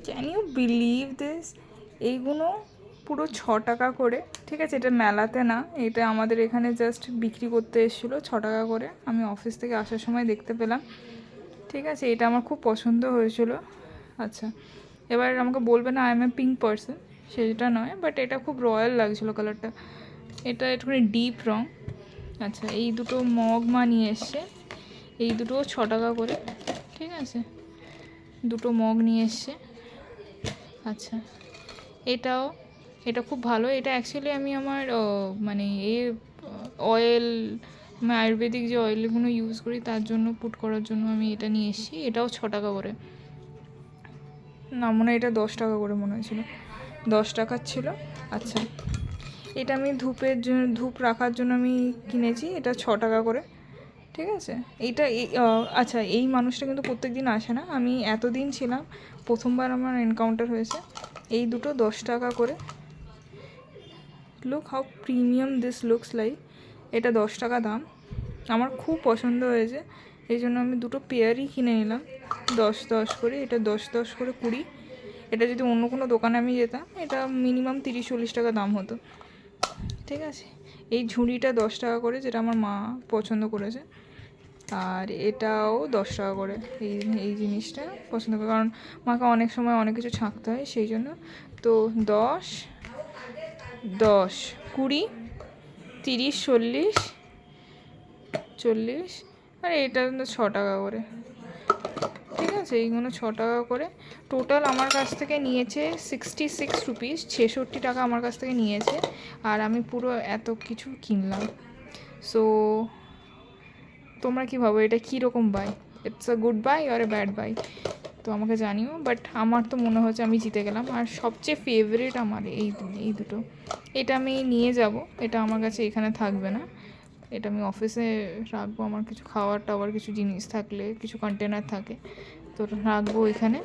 Can you believe this? এইগুলো পুরো 6 টাকা করে, ঠিক আছে? এটা মেলাতে না, এটা আমাদের এখানে জাস্ট বিক্রি করতে এসেছিলো 6 টাকা করে। আমি অফিস থেকে আসার সময় দেখতে পেলাম, ঠিক আছে? এটা আমার খুব পছন্দ হয়েছিল। আচ্ছা, এবার আমাকে বলবে না I M a pink person, সেটা নয়, বাট এটা খুব রয়্যাল লাগছিলো কালারটা। এটা একটুখানি ডিপ রং। আচ্ছা, এই দুটো মগ মা নিয়ে এসছে, এই দুটো 6 টাকা করে, ঠিক আছে? দুটো মগ নিয়ে এসছে। আচ্ছা, এটা খুব ভালো। এটা অ্যাকচুয়ালি আমি আমার মানে অয়েল, আমি আয়ুর্বেদিক যে অয়েলগুলো ইউজ করি তার জন্য পুট করার জন্য আমি এটা নিয়ে এসেছি। এটাও 6 টাকা করে, না মনে হয় এটা 10 টাকা করে মনে হয়েছিল, 10 টাকার ছিল। আচ্ছা, এটা আমি ধূপ রাখার জন্য আমি কিনেছি, এটা 6 টাকা করে, ঠিক আছে? এইটা আচ্ছা, এই মানুষটা কিন্তু প্রত্যেক দিন আসে না, আমি এতদিন ছিলাম, প্রথমবার আমার এনকাউন্টার হয়েছে। এই দুটো 10 টাকা করে। Look how premium this looks like. এটা 10 টাকা দাম, আমার খুব পছন্দ হয়েছে, এই জন্য আমি দুটো পেয়ারই কিনে নিলাম। 10-10 করে, এটা 10-10 করে 20। এটা যদি অন্য কোনো দোকানে আমি যেতাম, এটা মিনিমাম 30-40 টাকা দাম হতো, ঠিক আছে? এই ঝুড়িটা 10 টাকা করে, যেটা আমার মা পছন্দ করেছে। আর এটাও 10 টাকা করে। এই জিনিসটা পছন্দ করে, কারণ মাকে অনেক সময় অনেক কিছু ছাঁকতে হয়, সেই জন্য। তো 10, 10, 20, 30, 40, 40, আর এটা 6 টাকা করে, ঠিক আছে? এইগুলো 6 টাকা করে। টোটাল আমার কাছ থেকে নিয়েছে 66 রুপিস, 66 টাকা আমার কাছ থেকে নিয়েছে। আর আমি পুরো এত কিছু কিনলাম। সো তোমরা কী ভাবো, এটা কীরকম buy? It's a good buy or a bad buy? তো আমাকে জানিও, বাট আমার তো মনে হচ্ছে আমি জিতে গেলাম। আর সবচেয়ে ফেভারিট আমার এই দুটো। এটা আমি নিয়ে যাব, এটা আমার কাছে এখানে থাকবে না, এটা আমি অফিসে রাখবো। আমার কিছু খাওয়ার টাওয়ার কিছু জিনিস থাকলে, কিছু কন্টেনার থাকে, তো রাখবো এখানে।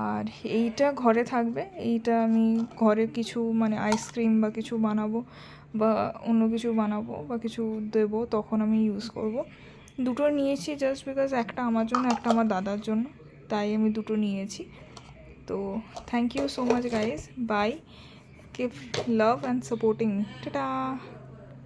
আর এইটা ঘরে থাকবে, এইটা আমি ঘরে কিছু মানে আইসক্রিম বা কিছু বানাবো, বা অন্য কিছু বানাবো বা কিছু দেবো, তখন আমি ইউজ করব। দুটো নিয়েছি জাস্ট বিকজ, একটা আমার জন্য, একটা আমার দাদার জন্য, তাই আমি দুটো নিয়েছি। তো thank you so much guys, bye, keep love and supporting me, tata.